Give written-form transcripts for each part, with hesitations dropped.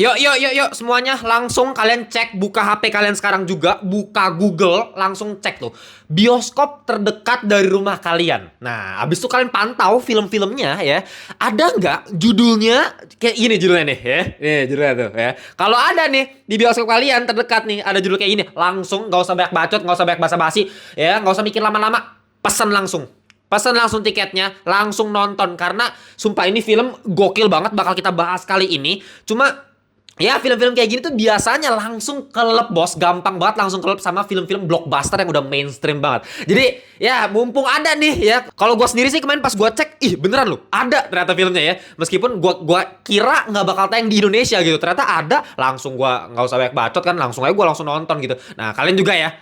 Yuk semuanya langsung kalian cek, buka HP kalian sekarang juga, buka Google, langsung cek tuh bioskop terdekat dari rumah kalian. Nah, abis itu kalian pantau film-filmnya ya. Ada nggak judulnya kayak gini judulnya nih ya? Nih judulnya tuh ya. Kalau ada nih di bioskop kalian terdekat nih ada judul kayak gini, langsung nggak usah banyak bacot, nggak usah banyak basa-basi ya, nggak usah mikir lama-lama, pesan langsung. Pesan langsung tiketnya, langsung nonton. Karena sumpah ini film gokil banget, bakal kita bahas kali ini. Cuma ya film-film kayak gini tuh biasanya langsung kelep bos. Gampang banget langsung kelep sama film-film blockbuster yang udah mainstream banget. Jadi ya mumpung ada nih ya. Kalau gue sendiri sih kemarin pas gue cek, ih beneran loh, ada ternyata filmnya ya. Meskipun gue kira nggak bakal tayang di Indonesia gitu, ternyata ada. Langsung gue nggak usah banyak bacot kan, langsung aja gue langsung nonton gitu. Nah kalian juga ya.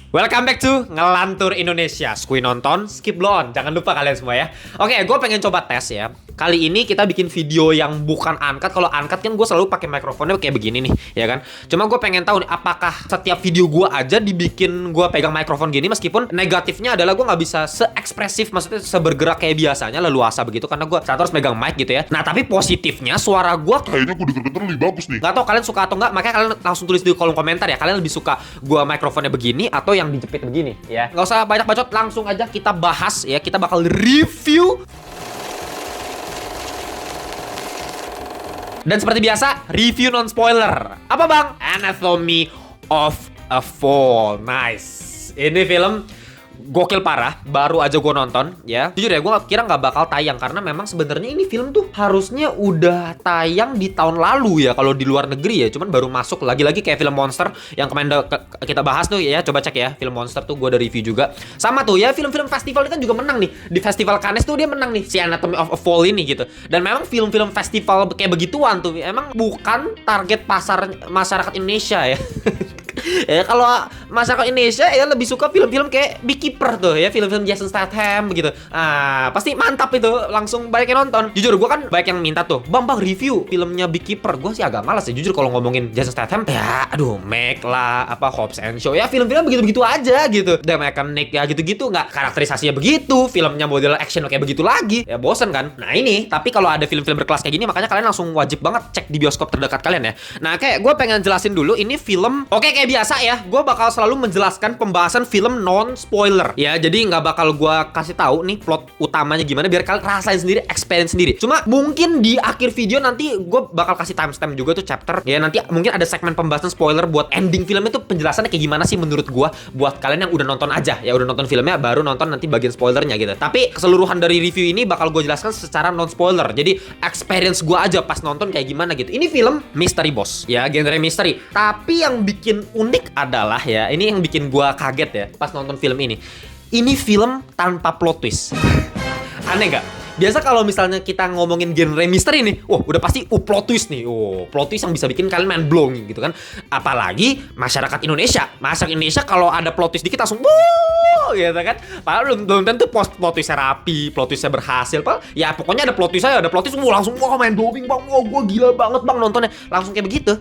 Welcome back to Ngelantur Indonesia. Skui nonton, skip blow on. Jangan lupa kalian semua ya. Oke, gue pengen coba tes ya. Kali ini kita bikin video yang bukan uncut. Kalau uncut kan gue selalu pakai mikrofonnya kayak begini nih, ya kan? Cuma gue pengen tahu nih, apakah setiap video gue aja dibikin gue pegang mikrofon gini, meskipun negatifnya adalah gue nggak bisa se-ekspresif, maksudnya sebergerak kayak biasanya, leluasa begitu, karena gue saat harus megang mic gitu ya. Nah, tapi positifnya suara gue kayaknya gue denger-denger lebih bagus nih. Gak tau kalian suka atau enggak, makanya kalian langsung tulis di kolom komentar ya. Kalian lebih suka gue mikrofonnya begini atau yang dijepit begini ya. Gak usah banyak bacot, langsung aja kita bahas ya. Kita bakal review. Dan seperti biasa, review non spoiler. Apa bang? Anatomy of a Fall. Nice. Ini film gokil parah, baru aja gue nonton ya. Jujur ya, gue kira nggak bakal tayang karena memang sebenarnya ini film tuh harusnya udah tayang di tahun lalu ya kalau di luar negeri ya. Cuman baru masuk lagi-lagi kayak film Monster yang kemarin kita bahas tuh ya. Coba cek ya, film Monster tuh gue ada review juga. Sama tuh ya, film-film festival ini kan juga menang nih. Di Festival Cannes tuh dia menang nih, si Anatomy of a Fall ini gitu. Dan memang film-film festival kayak begituan tuh emang bukan target pasar masyarakat Indonesia ya. Ya kalau masyarakat Indonesia ya lebih suka film-film kayak Beekeeper tuh ya, film-film Jason Statham begitu. Ah, pasti mantap itu, langsung banyak yang nonton. Jujur gue kan banyak yang minta tuh, Bang review filmnya Beekeeper. Gue sih agak malas ya jujur kalau ngomongin Jason Statham. Ya aduh, Meg lah, apa Hobbs and Shaw. Ya film-film begitu-begitu aja gitu. The Mechanic ya gitu-gitu, nggak karakterisasinya begitu, filmnya model action kayak begitu lagi. Ya bosen kan. Nah ini, tapi kalau ada film-film berkelas kayak gini, makanya kalian langsung wajib banget cek di bioskop terdekat kalian ya. Nah kayak gue pengen jelasin dulu, ini film oke kayak biasa ya, gue bakal selalu menjelaskan pembahasan film non spoiler ya. Jadi nggak bakal gue kasih tahu nih plot utamanya gimana, biar kalian rasain sendiri, experience sendiri. Cuma mungkin di akhir video nanti gue bakal kasih timestamp juga tuh chapter ya. Nanti mungkin ada segmen pembahasan spoiler buat ending film itu, penjelasannya kayak gimana sih menurut gue, buat kalian yang udah nonton aja ya, udah nonton filmnya baru nonton nanti bagian spoilernya gitu. Tapi keseluruhan dari review ini bakal gue jelaskan secara non spoiler. Jadi experience gue aja pas nonton kayak gimana gitu. Ini film misteri bos ya, genre misteri. Tapi yang bikin unik adalah ya, ini yang bikin gua kaget ya pas nonton film ini. Ini film tanpa plot twist. Aneh nggak? Biasa kalau misalnya kita ngomongin genre misteri nih, wah udah pasti plot twist nih. Plot twist yang bisa bikin kalian mind blown gitu kan. Apalagi masyarakat Indonesia. Masyarakat Indonesia kalau ada plot twist dikit langsung gitu kan. Padahal belum tentu plot twistnya rapi, plot twistnya berhasil. Padahal ya pokoknya ada plot twist aja, ada plot twist langsung mind blowing bang. Wah gue gila banget bang nontonnya. Langsung kayak begitu.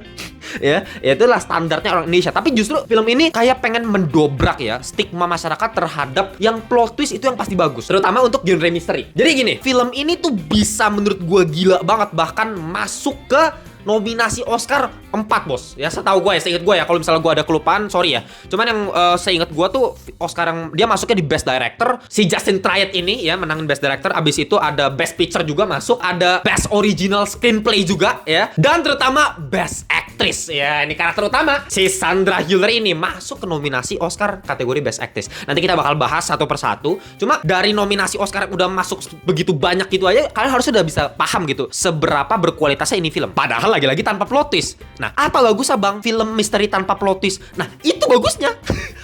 Ya itulah standarnya orang Indonesia. Tapi justru film ini kayak pengen mendobrak ya stigma masyarakat terhadap yang plot twist itu yang pasti bagus, terutama untuk genre misteri. Jadi gini, film ini tuh bisa menurut gue gila banget, bahkan masuk ke nominasi Oscar 4 bos ya, setahu gue ya, seingat gue ya. Kalau misalnya gue ada kelupaan sorry ya, cuman yang seingat gue tuh Oscar yang dia masuknya di Best Director, si Justin Triet ini ya menangin Best Director. Abis itu ada Best Picture juga masuk, ada Best Original Screenplay juga ya, dan terutama Best Actress ya. Ini karakter utama si Sandra Hüller ini masuk ke nominasi Oscar kategori Best Actress. Nanti kita bakal bahas satu persatu. Cuma dari nominasi Oscar yang udah masuk begitu banyak gitu aja, kalian harusnya udah bisa paham gitu seberapa berkualitasnya ini film. Padahal lagi-lagi tanpa plot twist. Nah, apa bagusnya bang film misteri tanpa plot twist? Nah, itu bagusnya.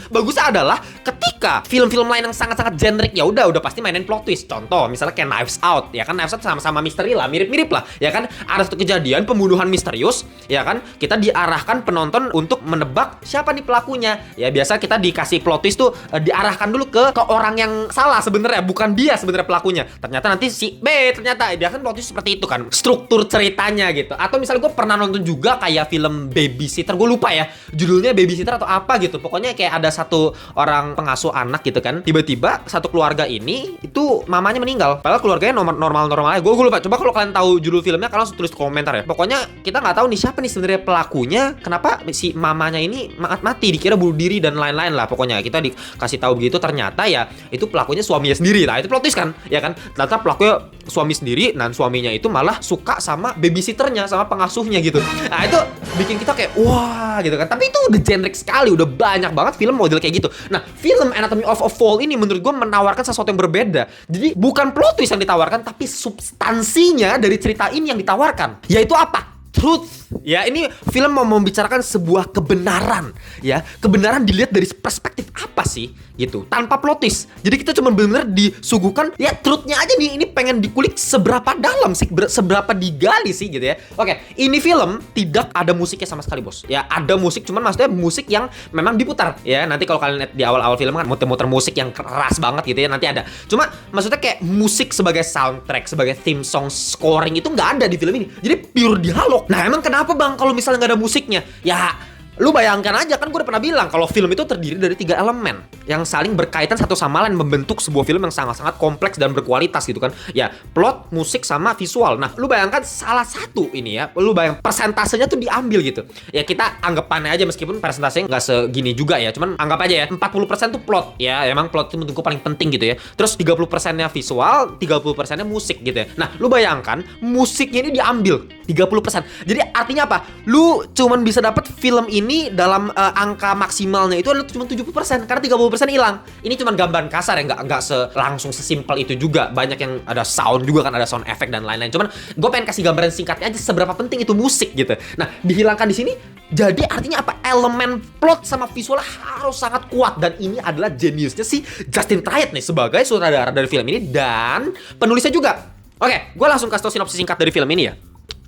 Bagusnya adalah ketika Ketika film-film lain yang sangat-sangat generik, ya udah pasti mainin plot twist. Contoh misalnya kayak Knives Out, ya kan. Knives Out sama-sama misteri lah, mirip-mirip lah, ya kan. Ada satu kejadian pembunuhan misterius, ya kan. Kita diarahkan penonton untuk menebak siapa nih pelakunya. Ya biasa kita dikasih plot twist tuh diarahkan dulu ke orang yang salah sebenarnya, bukan dia sebenarnya pelakunya. Ternyata nanti si B, ternyata dia kan plot twist seperti itu kan struktur ceritanya gitu. Atau misalnya gue pernah nonton juga kayak film Babysitter, gue lupa ya judulnya, Babysitter atau apa gitu. Pokoknya kayak ada satu orang pengasuh anak gitu kan. Tiba-tiba satu keluarga ini itu mamanya meninggal. Padahal keluarganya normal aja. Gue lupa. Coba kalau kalian tahu judul filmnya, kalian langsung tulis di komentar ya. Pokoknya kita nggak tahu nih siapa nih sebenarnya pelakunya. Kenapa si mamanya ini mati? Dikira bunuh diri dan lain-lain lah. Pokoknya kita dikasih tahu begitu. Ternyata ya itu pelakunya suaminya sendiri. Nah itu plot twist kan, ya kan? Ternyata pelakunya suami sendiri, dan suaminya itu malah suka sama babysitternya, sama pengasuhnya gitu. Nah itu bikin kita kayak wah gitu kan. Tapi itu udah generic sekali, udah banyak banget film model kayak gitu. Nah film Anatomy of a Fall ini menurut gue menawarkan sesuatu yang berbeda. Jadi bukan plot twist yang ditawarkan, tapi substansinya dari cerita ini yang ditawarkan. Yaitu apa? Truth. Ya, ini film mau membicarakan sebuah kebenaran, ya. Kebenaran dilihat dari perspektif apa sih gitu, tanpa plot twist. Jadi kita cuma benar-benar disuguhkan ya truthnya aja nih. Ini pengen dikulik seberapa dalam sih, seberapa digali sih gitu ya. Oke, ini film tidak ada musiknya sama sekali, bos. Ya, ada musik, cuman maksudnya musik yang memang diputar ya. Nanti kalau kalian lihat di awal-awal film kan muter-muter musik yang keras banget gitu ya, nanti ada. Cuma maksudnya kayak musik sebagai soundtrack, sebagai theme song, scoring itu nggak ada di film ini. Jadi pure dialog. Nah, emang kenapa bang kalau misalnya nggak ada musiknya? Ya lu bayangkan aja, kan gue udah pernah bilang kalau film itu terdiri dari 3 elemen yang saling berkaitan satu sama lain, membentuk sebuah film yang sangat-sangat kompleks dan berkualitas gitu kan. Ya, plot, musik, sama visual. Nah, lu bayangkan salah satu ini ya, lu bayang persentasenya tuh diambil gitu. Ya kita anggapannya aja, meskipun persentasenya nggak segini juga ya, cuman anggap aja ya 40% tuh plot. Ya, emang plot itu menurut gue paling penting gitu ya. Terus 30%-nya visual, 30%-nya musik gitu ya. Nah, lu bayangkan musiknya ini diambil 30%. Jadi artinya apa? Lu cuman bisa dapat film ini dalam angka maksimalnya itu adalah cuma 70%, karena 30% hilang. Ini cuma gambaran kasar ya, nggak langsung sesimpel itu juga. Banyak yang ada sound juga kan, ada sound effect dan lain-lain. Cuman gue pengen kasih gambaran singkatnya aja seberapa penting itu musik gitu. Nah, dihilangkan di sini, jadi artinya apa? Elemen plot sama visual harus sangat kuat, dan ini adalah jeniusnya si Justin Triet nih sebagai sutradara dari film ini dan penulisnya juga. Oke, gue langsung kasih tau sinopsis singkat dari film ini ya.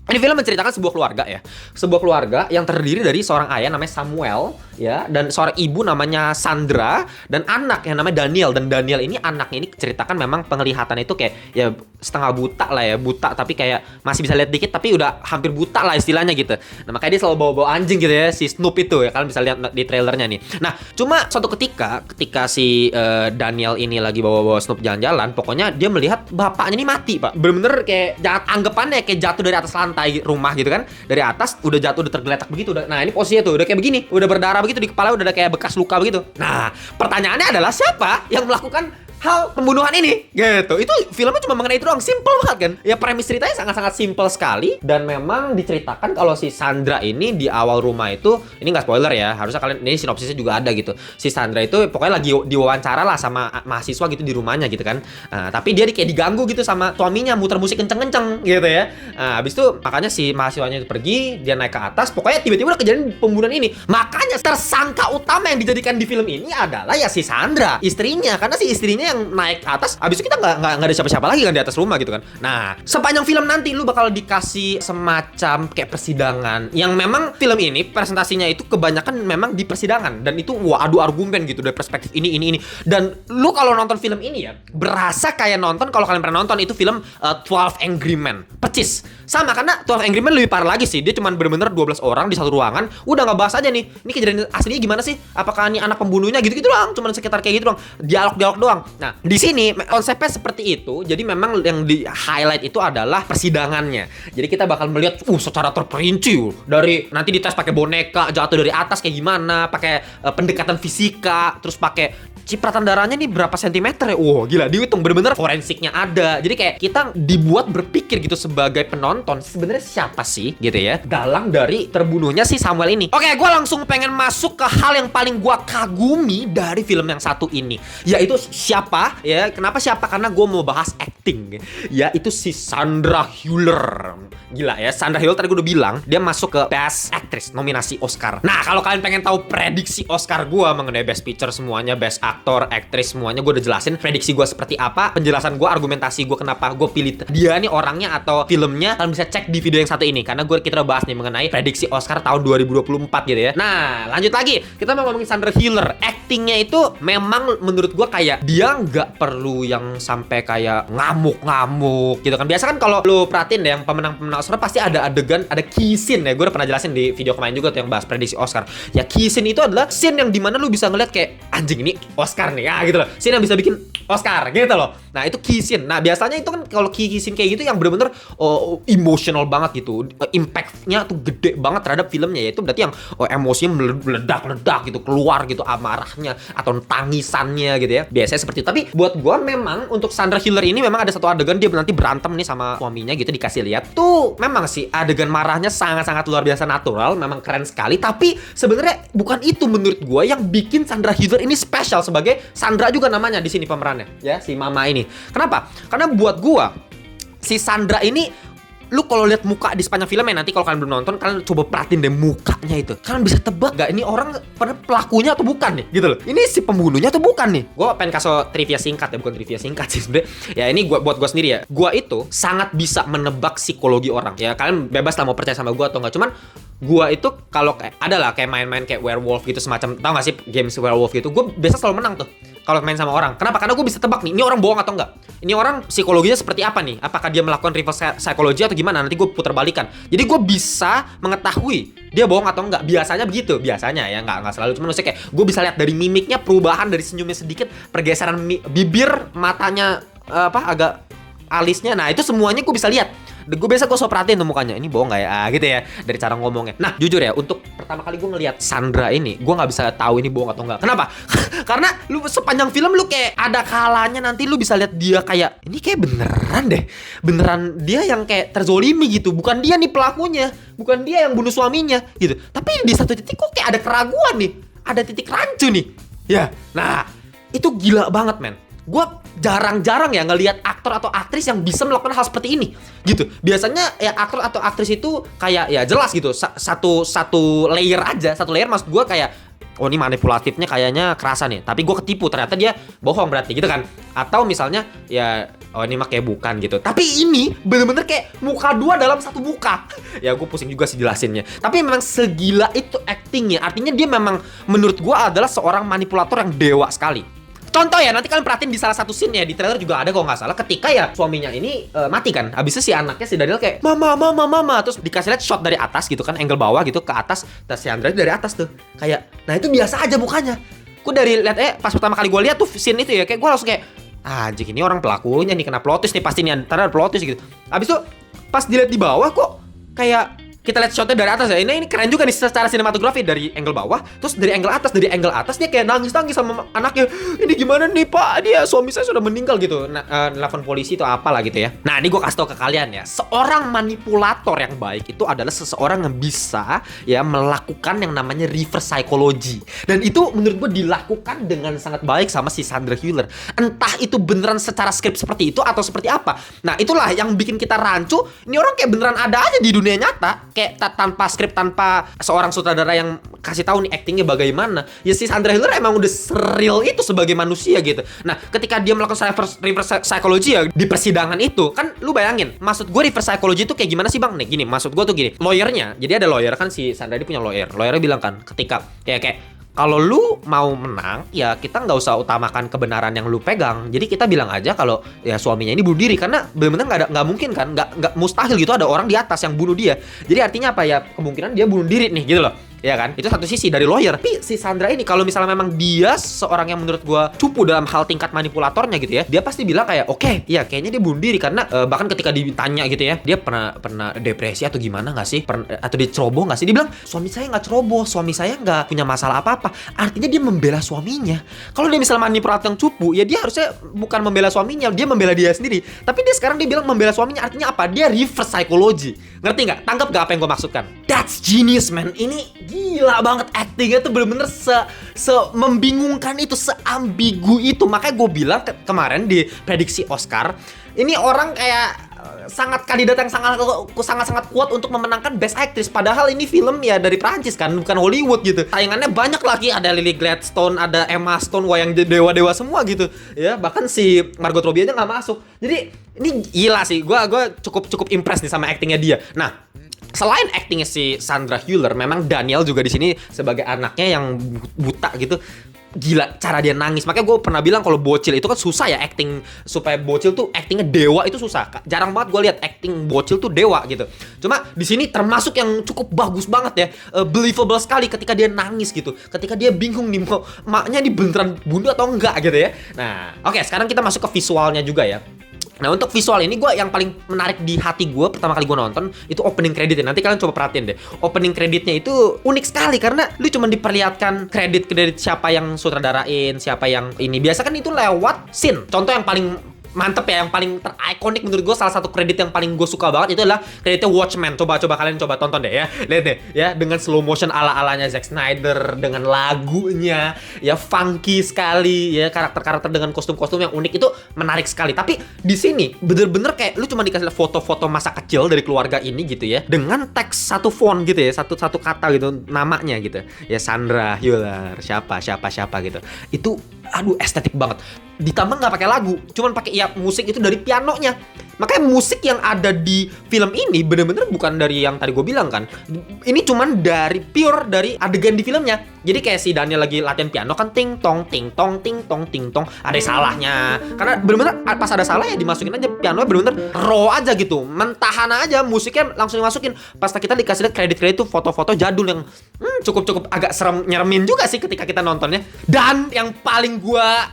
Ini film menceritakan sebuah keluarga ya. Sebuah keluarga yang terdiri dari seorang ayah namanya Samuel ya, dan seorang ibu namanya Sandra, dan anak yang namanya Daniel. Dan Daniel ini, anaknya ini ceritakan memang penglihatan itu kayak ya setengah buta lah ya, buta tapi kayak masih bisa lihat dikit tapi udah hampir buta lah istilahnya gitu. Nah, makanya dia selalu bawa-bawa anjing gitu ya, si Snoop itu ya, kalian bisa lihat di trailernya nih. Nah, cuma suatu ketika si Daniel ini lagi bawa-bawa Snoop jalan-jalan, pokoknya dia melihat bapaknya ini mati, Pak. Bener-bener kayak anggapannya kayak jatuh dari atas lantai rumah gitu kan, dari atas udah jatuh, udah tergeletak begitu udah. Nah, ini posisinya tuh udah kayak begini, udah berdarah begitu, di kepala udah ada kayak bekas luka begitu. Nah, pertanyaannya adalah siapa yang melakukan hal pembunuhan ini gitu. Itu filmnya cuma mengenai itu doang, simple banget kan ya. Premis ceritanya sangat-sangat simple sekali, dan memang diceritakan kalau si Sandra ini di awal rumah itu, ini nggak spoiler ya, harusnya kalian, ini sinopsisnya juga ada gitu. Si Sandra itu pokoknya lagi diwawancara lah sama mahasiswa gitu di rumahnya gitu kan. Tapi dia kayak diganggu gitu sama suaminya, muter musik kenceng-kenceng gitu ya. Habis itu makanya si mahasiswanya itu pergi, dia naik ke atas, pokoknya tiba-tiba udah kejadian pembunuhan ini. Makanya tersangka utama yang dijadikan di film ini adalah ya si Sandra, istrinya, karena si istrinya yang naik ke atas. Abis itu kita nggak ada siapa-siapa lagi kan di atas rumah gitu kan. Nah, sepanjang film nanti lu bakal dikasih semacam kayak persidangan, yang memang film ini presentasinya itu kebanyakan memang di persidangan, dan itu wah adu argumen gitu dari perspektif ini. Dan lu kalau nonton film ini ya berasa kayak nonton, kalau kalian pernah nonton itu film 12 Angry Men, percis sama, karena 12 Angry Men lebih parah lagi sih. Dia cuma bener-bener 12 orang di satu ruangan, udah nggak bahas aja nih ini kejadian aslinya gimana sih, apakah ini anak pembunuhnya, gitu-gitu doang, cuma sekitar kayak gitu doang, dialog doang. Nah, di sini konsepnya seperti itu. Jadi memang yang di highlight itu adalah persidangannya. Jadi kita bakal melihat secara terperinci dari nanti dites pakai boneka jatuh dari atas kayak gimana, pakai pendekatan fisika, terus pakai cipratan darahnya nih berapa sentimeter ya. Gila, dihitung bener-bener forensiknya ada. Jadi kayak kita dibuat berpikir gitu sebagai penonton, sebenarnya siapa sih gitu ya dalang dari terbunuhnya si Samuel ini. Oke, gue langsung pengen masuk ke hal yang paling gue kagumi dari film yang satu ini, yaitu siapa siapa? Ya, kenapa siapa? Karena gue mau bahas acting. Ya, itu si Sandra Hüller. Gila ya, Sandra Hüller tadi gue udah bilang dia masuk ke Best Actress nominasi Oscar. Nah, kalau kalian pengen tahu prediksi Oscar gue mengenai Best Picture semuanya, Best Actor, Actress semuanya, gue udah jelasin prediksi gue seperti apa, penjelasan gue, argumentasi gue kenapa gue pilih dia nih orangnya atau filmnya. Kalian bisa cek di video yang satu ini karena kita udah bahas nih mengenai prediksi Oscar tahun 2024 gitu ya. Nah, lanjut lagi, kita mau ngomongin Sandra Hüller. Actingnya itu memang menurut gue kayak dia nggak perlu yang sampai kayak ngamuk-ngamuk gitu kan. Biasa kan kalau lu perhatiin deh yang pemenang-pemenang Oscar pasti ada adegan, ada key scene ya. Gue udah pernah jelasin di video kemarin juga tuh yang bahas prediksi Oscar. Ya key scene itu adalah scene yang dimana lu bisa ngeliat kayak anjing ini Oscar nih ya gitu loh. Scene yang bisa bikin Oscar gitu loh. Nah itu key scene. Nah biasanya itu kan kalau key scene kayak gitu yang bener-bener emotional banget gitu. Impactnya tuh gede banget terhadap filmnya ya. Itu berarti yang emosinya meledak-ledak gitu, keluar gitu amarahnya atau tangisannya gitu ya. Biasanya seperti itu. Tapi buat gue memang untuk Sandra Hüller ini memang ada satu adegan dia nanti berantem nih sama suaminya gitu, dikasih lihat. Tuh memang sih adegan marahnya sangat-sangat luar biasa natural, memang keren sekali. Tapi sebenarnya bukan itu menurut gue yang bikin Sandra Hüller ini spesial sebagai Sandra juga namanya di sini pemerannya ya, si mama ini. Kenapa? Karena buat gue si Sandra ini, lu kalau lihat muka di sepanjang filmnya, nanti kalau kalian belum nonton, kalian coba perhatiin deh mukanya itu. Kalian bisa tebak gak ini orang pelakunya atau bukan nih, gitu loh. Ini si pembunuhnya atau bukan nih? Gue pengen kasih trivia singkat ya, bukan trivia singkat sih sebenernya. Ya ini buat gue sendiri ya. Gue itu sangat bisa menebak psikologi orang. Ya kalian bebas lah mau percaya sama gue atau enggak. Cuman gue itu kalau ada lah kayak main-main kayak werewolf gitu semacam, tau gak sih games werewolf gitu, gue biasa selalu menang tuh kalau main sama orang. Kenapa? Karena gue bisa tebak nih, ini orang bohong atau enggak. Ini orang psikologinya seperti apa nih? Apakah dia melakukan reverse psychology atau gimana? Nanti gue putar balikan. Jadi gue bisa mengetahui dia bohong atau enggak. Biasanya begitu, biasanya ya, nggak selalu. Cuma maksudnya kayak gue bisa lihat dari mimiknya, perubahan dari senyumnya sedikit, pergeseran bibir, matanya agak alisnya. Nah itu semuanya gue bisa lihat. Gue biasa gue perhatiin tuh mukanya, ini bohong gak ya? Gitu ya, dari cara ngomongnya. Nah jujur ya, untuk pertama kali gue ngelihat Sandra ini, gue gak bisa tahu ini bohong atau enggak. Kenapa? Karena lu sepanjang film lu kayak ada kalanya nanti lu bisa lihat dia kayak, ini kayak beneran deh, beneran dia yang kayak terzolimi gitu. Bukan dia nih pelakunya, bukan dia yang bunuh suaminya gitu. Tapi di satu titik kok kayak ada keraguan nih, ada titik rancu nih. Ya, nah itu gila banget men. Gue jarang-jarang ya ngelihat aktor atau aktris yang bisa melakukan hal seperti ini gitu. Biasanya ya aktor atau aktris itu kayak ya jelas gitu, satu layer aja, satu layer maksud gue kayak oh ini manipulatifnya kayaknya kerasa nih, tapi gue ketipu ternyata dia bohong berarti gitu kan. Atau misalnya ya oh ini mah kayak bukan gitu. Tapi ini bener-bener kayak muka dua dalam satu muka. Ya gue pusing juga sih jelasinnya. Tapi memang segila itu actingnya. Artinya dia memang menurut gue adalah seorang manipulator yang dewa sekali. Contoh ya, nanti kalian perhatiin di salah satu scene ya, di trailer juga ada kalau nggak salah, ketika ya suaminya ini mati kan. Habisnya si anaknya si Daniel kayak mama, terus dikasih lihat shot dari atas gitu kan, angle bawah gitu ke atas, terus si Andrea dari atas tuh kayak, nah itu biasa aja mukanya. Gue dari lihat pas pertama kali gue lihat tuh scene itu ya, kayak gue langsung kayak anjing ini orang pelakunya nih, kena plot twist nih pasti nih, antara plot twist gitu. Habis itu pas dilihat di bawah kok kayak kita lihat shotnya dari atas ya, ini keren juga nih secara sinematografi dari angle bawah, terus dari angle atas dia kayak nangis sama anaknya, ini gimana nih pak, dia suami saya sudah meninggal gitu, nelfon polisi atau apalah gitu ya. Nah ini gue kasih tau ke kalian ya, seorang manipulator yang baik itu adalah seseorang yang bisa ya melakukan yang namanya reverse psychology, dan itu menurut gue dilakukan dengan sangat baik sama si Sandra Hüller. Entah itu beneran secara skrip seperti itu atau seperti apa. Nah itulah yang bikin kita rancu, ini orang kayak beneran ada aja di dunia nyata. Kayak tanpa skrip, tanpa seorang sutradara yang kasih tahu nih actingnya bagaimana. Ya si Sandra Hüller emang udah seril itu sebagai manusia gitu. Nah ketika dia melakukan reverse psychology ya di persidangan itu, kan lu bayangin, maksud gue reverse psychology itu kayak gimana sih bang? Nih gini, maksud gue tuh gini, lawyernya, jadi ada lawyer kan, si Sandra dia punya lawyernya bilang kan, ketika kayak kalau lu mau menang, ya kita nggak usah utamakan kebenaran yang lu pegang. Jadi kita bilang aja kalau ya suaminya ini bunuh diri, karena benar-benar nggak mungkin kan, nggak mustahil gitu ada orang di atas yang bunuh dia. Jadi artinya apa ya, kemungkinan dia bunuh diri nih gitu loh. Ya kan? Itu satu sisi dari lawyer. Tapi si Sandra ini kalau misalnya memang dia seorang yang menurut gua cupu dalam hal tingkat manipulatornya gitu ya, dia pasti bilang kayak oke, ya kayaknya dia bunuh diri karena bahkan ketika ditanya gitu ya, dia pernah depresi atau gimana nggak sih? Atau dia ceroboh nggak sih? Dia bilang suami saya nggak ceroboh, suami saya nggak punya masalah apa-apa. Artinya dia membela suaminya. Kalau dia misalnya manipulator yang cupu, ya dia harusnya bukan membela suaminya, dia membela dia sendiri. Tapi dia sekarang dia bilang membela suaminya, artinya apa? Dia reverse psychology. Ngerti nggak? Tangkap nggak apa yang gue maksudkan? That's genius man. Ini gila banget actingnya tuh bener-bener membingungkan itu, seambigu itu. Makanya gue bilang kemarin di prediksi Oscar, ini orang kayak sangat kandidat yang sangat kuat untuk memenangkan Best Actress. Padahal ini film ya dari Prancis kan, bukan Hollywood gitu. Saingannya banyak lagi, ada Lily Gladstone, ada Emma Stone, wah yang dewa-dewa semua gitu. Ya, bahkan si Margot Robbie aja nggak masuk. Jadi ini gila sih. Gue cukup impress nih sama actingnya dia. Nah, selain actingnya si Sandra Hüller, memang Daniel juga di sini sebagai anaknya yang buta gitu. Gila cara dia nangis. Makanya gue pernah bilang kalau bocil itu kan susah ya acting, supaya bocil tuh actingnya dewa itu susah. Jarang banget gue lihat acting bocil tuh dewa gitu. Cuma di sini termasuk yang cukup bagus banget ya. Believable sekali ketika dia nangis gitu. Ketika dia bingung nih mau maknya di beneran bunuh atau enggak gitu ya. Nah, oke, sekarang kita masuk ke visualnya juga ya. Nah, untuk visual ini gue yang paling menarik di hati gue pertama kali gue nonton itu opening creditnya. Nanti kalian coba perhatiin deh. Opening creditnya itu unik sekali karena lu cuma diperlihatkan kredit siapa yang sutradarain, siapa yang ini. Biasa kan itu lewat scene. Contoh yang paling mantep ya, yang paling terikonik menurut gue, salah satu kredit yang paling gue suka banget itu adalah kreditnya Watchmen. Coba kalian coba tonton deh ya. Lihat deh ya, dengan slow motion ala-alanya Zack Snyder, dengan lagunya ya funky sekali ya, karakter-karakter dengan kostum-kostum yang unik itu menarik sekali. Tapi di sini bener-bener kayak lu cuma dikasih foto-foto masa kecil dari keluarga ini gitu ya, dengan teks satu font gitu ya, satu kata gitu namanya gitu. Ya Sandra Hüller, siapa gitu. Itu aduh estetik banget. Ditambah nggak pakai lagu, cuman pakai ya musik itu dari pianonya. Makanya musik yang ada di film ini bener-bener bukan dari yang tadi gue bilang kan. Ini cuman pure dari adegan di filmnya. Jadi kayak si Daniel lagi latihan piano kan, ting tong ting tong ting tong ting tong, ada salahnya. Karena bener-bener pas ada salah ya dimasukin aja pianonya, bener-bener raw aja gitu, mentahan aja, musiknya langsung dimasukin. Pas kita dikasih lihat kredit itu foto-foto jadul yang cukup agak nyeremin juga sih ketika kita nontonnya. Dan yang paling gua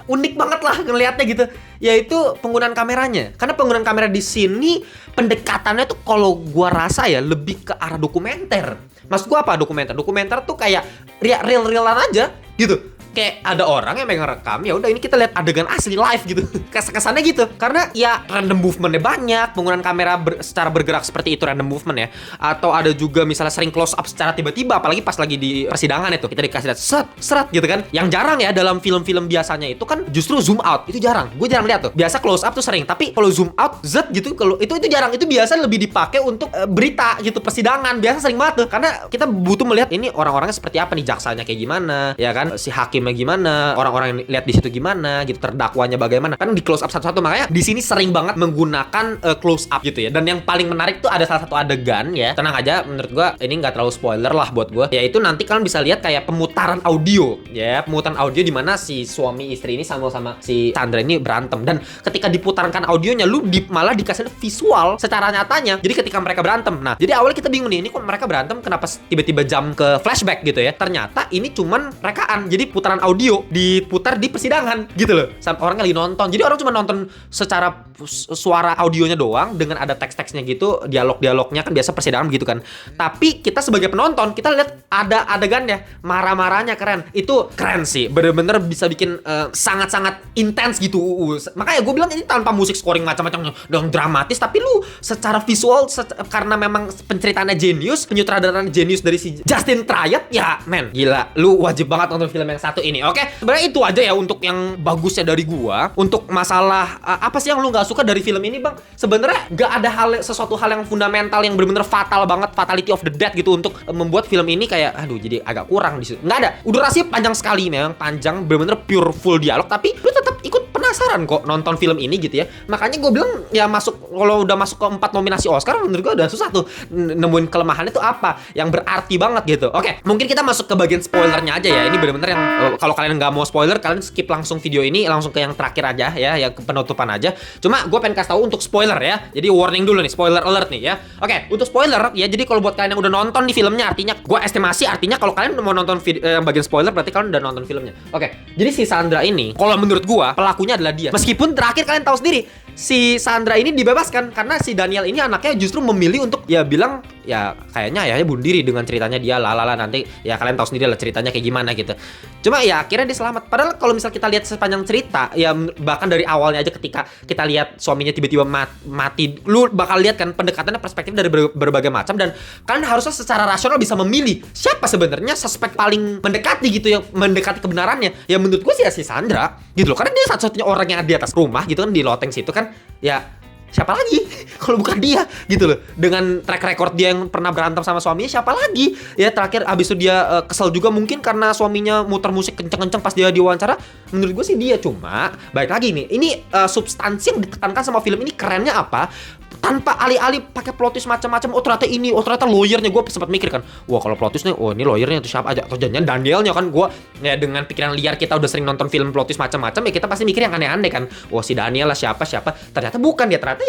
unik banget lah ngelihatnya gitu, yaitu penggunaan kameranya. Karena penggunaan kamera di sini pendekatannya tuh kalau gua rasa ya lebih ke arah dokumenter. Maksud gua apa dokumenter? Dokumenter tuh kayak real-realan aja gitu. Kayak ada orang yang megang rekam, ya udah ini kita lihat adegan asli live gitu. Kesannya gitu. Karena ya random movementnya banyak, penggunaan kamera secara bergerak seperti itu, random movement ya. Atau ada juga misalnya sering close up secara tiba-tiba, apalagi pas lagi di persidangan itu kita dikasih lihat seret gitu kan. Yang jarang ya dalam film-film biasanya itu kan justru zoom out, itu jarang. Gue jarang lihat tuh. Biasa close up tuh sering, tapi kalau zoom out gitu, kalau itu jarang. Itu biasa lebih dipakai untuk berita gitu, persidangan. Biasa sering banget tuh. Karena kita butuh melihat ini orang-orangnya seperti apa nih, jaksanya kayak gimana, ya kan, si hakimnya gimana, orang-orang yang lihat di situ gimana gitu, terdakwanya bagaimana, kan di close up satu-satu. Makanya di sini sering banget menggunakan close up gitu ya. Dan yang paling menarik tuh ada salah satu adegan ya, tenang aja, menurut gua ini nggak terlalu spoiler lah buat gua, yaitu nanti kalian bisa lihat kayak pemutaran audio ya, pemutaran audio di mana si suami istri ini sama si Sandra ini berantem, dan ketika diputarkan audionya lu malah dikasih visual secara nyatanya. Jadi ketika mereka berantem, nah jadi awalnya kita bingung nih, ini kok mereka berantem, kenapa tiba-tiba jam ke flashback gitu ya. Ternyata ini cuman rekaan, jadi putaran audio diputar di persidangan gitu loh, sampai orang lagi nonton. Jadi orang cuma nonton secara suara audionya doang dengan ada teks-teksnya gitu, dialog-dialognya kan biasa persidangan gitu kan. Tapi kita sebagai penonton kita lihat ada adegannya, marah-marahnya keren. Itu keren sih, bener-bener bisa bikin sangat-sangat intens gitu. Makanya gue bilang ini tanpa musik scoring macam-macam dong dramatis, tapi lu secara visual karena memang penceritaannya jenius, penyutradaraan jenius dari si Justin Triet ya, men gila, lu wajib banget nonton film yang satu ini. Oke, sebenarnya itu aja ya untuk yang bagusnya dari gua. Untuk masalah apa sih yang lu nggak suka dari film ini, Bang? Sebenarnya nggak ada sesuatu hal yang fundamental yang benar-benar fatal banget, fatality of the dead gitu untuk membuat film ini kayak aduh jadi agak kurang di situ. Nggak ada. Durasinya panjang sekali, memang panjang, benar-benar pure full dialog, tapi lu tetap ikut penasaran kok nonton film ini gitu ya. Makanya gue bilang ya kalau udah masuk ke 4 nominasi Oscar, menurut gue udah susah tuh nemuin kelemahannya tuh apa yang berarti banget gitu. Oke, mungkin kita masuk ke bagian spoilernya aja ya. Ini bener-bener yang kalau kalian nggak mau spoiler, kalian skip langsung video ini, langsung ke yang terakhir aja ya, yang ke penutupan aja. Cuma gue pengen kasih tahu untuk spoiler ya. Jadi warning dulu nih, spoiler alert nih ya. Oke, untuk spoiler ya, jadi kalau buat kalian yang udah nonton di filmnya, artinya gue estimasi, artinya kalau kalian mau nonton bagian spoiler berarti kalian udah nonton filmnya. Oke, jadi si Sandra ini kalau menurut gue pelakunya adalah dia. Meskipun terakhir kalian tahu sendiri, si Sandra ini dibebaskan karena si Daniel ini anaknya justru memilih untuk ya bilang ya kayaknya ayahnya bunuh diri dengan ceritanya dia lalala, nanti ya kalian tahu sendiri lah ceritanya kayak gimana gitu. Cuma ya akhirnya dia selamat. Padahal kalau misal kita lihat sepanjang cerita ya bahkan dari awalnya aja ketika kita lihat suaminya tiba-tiba mati, lu bakal lihat kan pendekatannya perspektif dari berbagai macam, dan kalian harusnya secara rasional bisa memilih siapa sebenarnya suspek paling mendekati gitu, yang mendekati kebenarannya. Ya menurut gue sih ya si Sandra gitu loh, karena dia satu-satunya orang yang ada di atas rumah gitu kan, di loteng situ kan. Ya siapa lagi kalau bukan dia gitu loh, dengan track record dia yang pernah berantem sama suaminya, siapa lagi ya. Terakhir abis itu dia kesel juga mungkin karena suaminya muter musik kenceng-kenceng pas dia diwawancara. Menurut gue sih dia. Cuma balik lagi nih, ini substansi yang ditekankan sama film ini kerennya apa, tanpa alih-alih pakai plot twist macam-macam. Oh ternyata ini, oh ternyata lawyernya. Gue sempat mikir kan, wah kalau plot twist nih, oh ini lawyernya itu siapa aja, atau jangan Danielnya kan. Gue ya dengan pikiran liar kita udah sering nonton film plot twist macam-macam ya, kita pasti mikir yang aneh-aneh kan. Wah si Daniel lah siapa. Ternyata bukan dia, ternyata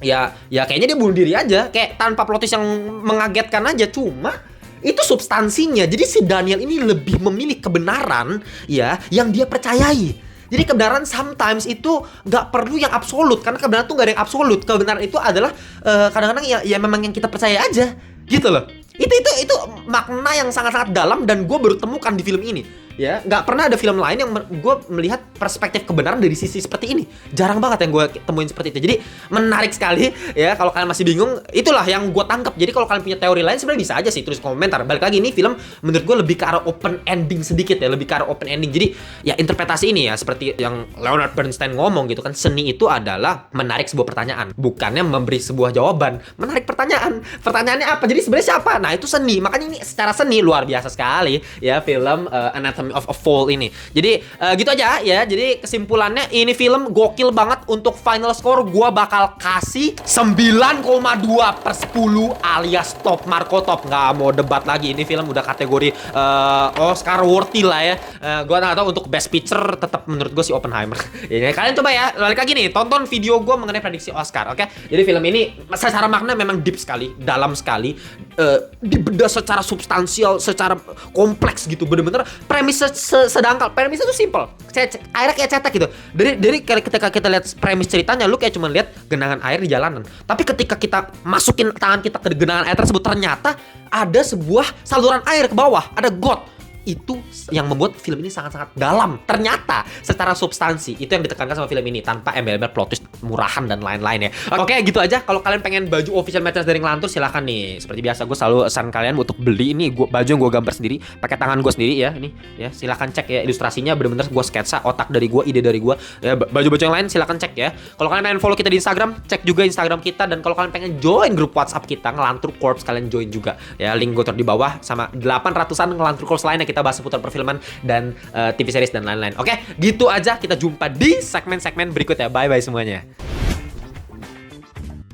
ya kayaknya dia bunuh diri aja, kayak tanpa plot twist yang mengagetkan aja. Cuma itu substansinya. Jadi si Daniel ini lebih memilih kebenaran ya yang dia percayai. Jadi kebenaran sometimes itu nggak perlu yang absolut, karena kebenaran tuh nggak ada yang absolut. Kebenaran itu adalah kadang-kadang ya memang yang kita percaya aja, gitu loh. Itu makna yang sangat-sangat dalam, dan gue baru temukan di film ini. Ya, nggak pernah ada film lain yang gue melihat perspektif kebenaran dari sisi seperti ini. Jarang banget yang gue temuin seperti itu. Jadi menarik sekali ya. Kalau kalian masih bingung, itulah yang gue tangkap. Jadi kalau kalian punya teori lain sebenarnya bisa aja sih tulis komentar. Balik lagi, ini film menurut gue lebih ke arah open ending sedikit ya, lebih ke arah open ending. Jadi ya interpretasi ini ya seperti yang Leonard Bernstein ngomong gitu kan, seni itu adalah menarik sebuah pertanyaan, bukannya memberi sebuah jawaban. Menarik pertanyaan. Pertanyaannya apa? Jadi sebenarnya siapa? Nah itu seni. Makanya ini secara seni luar biasa sekali ya film Anatomy of a Fall ini. Jadi gitu aja ya. Jadi kesimpulannya ini film gokil banget. Untuk final score gua bakal kasih 9,2/10 alias top Marco top. Nggak mau debat lagi. Ini film udah kategori Oscar worthy lah ya. Gua nggak tahu untuk best picture tetap menurut gue si Oppenheimer. Ya, kalian coba ya balik lagi nih tonton video gua mengenai prediksi Oscar, oke? Jadi film ini secara makna memang deep sekali, dalam sekali, dibedah secara substansial, secara kompleks gitu. Bener-bener premis sedangkal. Premisnya tuh simple. Airnya kayak cetak gitu. Dari ketika kita lihat premis ceritanya, lu kayak cuma lihat genangan air di jalanan. Tapi ketika kita masukin tangan kita ke genangan air tersebut, ternyata ada sebuah saluran air ke bawah, ada got. Itu yang membuat film ini sangat-sangat dalam. Ternyata secara substansi itu yang ditekankan sama film ini, tanpa embel-embel plot twist murahan dan lain-lain ya. Oke, gitu aja. Kalau kalian pengen baju official merchandise dari Ngelantur, silahkan nih. Seperti biasa gue selalu pesan kalian untuk beli ini baju yang gue gambar sendiri, pakai tangan gue sendiri ya. Ini ya, silahkan cek ya ilustrasinya, bener-bener gue sketsa, otak dari gue, ide dari gue. Ya, baju-baju yang lain silahkan cek ya. Kalau kalian pengen follow kita di Instagram, cek juga Instagram kita. Dan kalau kalian pengen join grup WhatsApp kita Ngelantur Corps, kalian join juga ya. Link gue taruh di bawah, sama 800-an Ngelantur Corps lainnya kita bahas seputar perfilman dan TV series dan lain-lain. Oke, gitu aja. Kita jumpa di segmen-segmen berikutnya. Bye-bye semuanya.